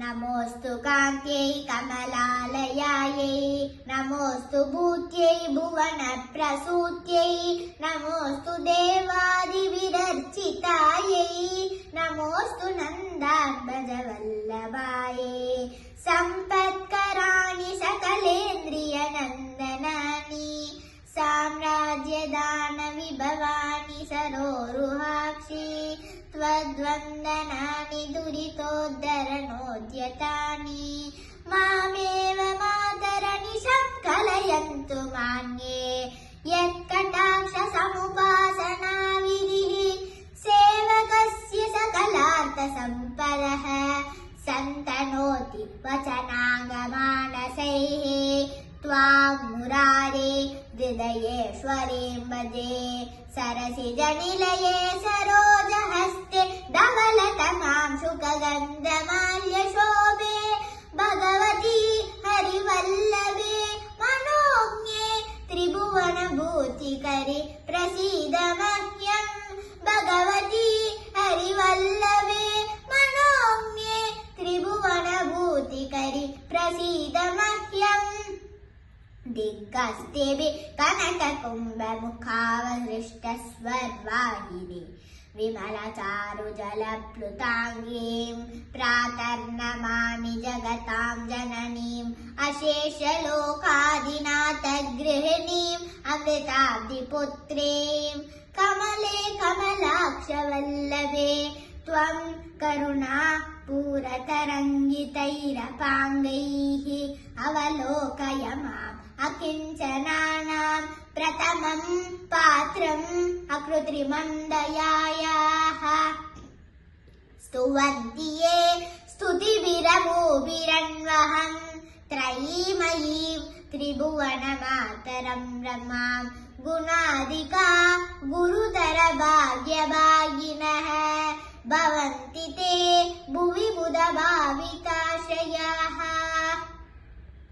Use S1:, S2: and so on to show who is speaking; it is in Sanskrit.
S1: नमोऽस्तु कान्त्यै कमलालयायै नमोऽस्तु भूत्यै भुवनप्रसूत्यै नमोऽस्तु देवादिविरर्चितायै नमोऽस्तु नन्दात्मजवल्लभायै सम्पत्कराणि सकलेन्द्रियनन्दनानि साम्राज्यदानविभवानि सरोरुहाक्षि त्वद्वन्दनानि दुरितोद्धरणोद्यतानि मामेव मातरनिशं कलयन्तु मान्ये यत्कटाक्षसमुपासनाविधिः सेवकस्य सकलार्थसम्पदः सन्तनोति वचनागमानसैः त्वां मुरारे हृदयेश्वरीं भजे सरसिजनिलये सरोजहस्ते धवलतमां शुकगन्धमाल्यशोभे भगवती हरिवल्लभे मनोज्ञे त्रिभुवनभूतिकरि प्रसीद मह्यं भगवती हरिवल्लभे मनोज्ञे त्रिभुवनभूतिकरि प्रसीद मह्यम् दिग्गस्तेभि कनककुम्भमुखावहृष्टस्वर्वाहिनि विमलचारुजलप्लुताङ्गीं प्रातर्नमामि जगतां जननीम् अशेषलोकादिनाथगृहिणीम् अमृताब्धिपुत्रीं कमले कमलाक्षवल्लभे त्वं करुणा पूरतरङ्गितैरपाङ्गैः अवलोकय माम् अकिञ्चनानां प्रथमं पात्रम् अकृत्रिमन्दयायाः स्तुवन्ति ये स्तुतिभिरमूभिरन्वहं त्रयीमयीं त्रिभुवनमातरं रमां गुणाधिका गुरुतरभाग्यभागिनः भवन्ति ते भुवि बुधभाविताशयाः।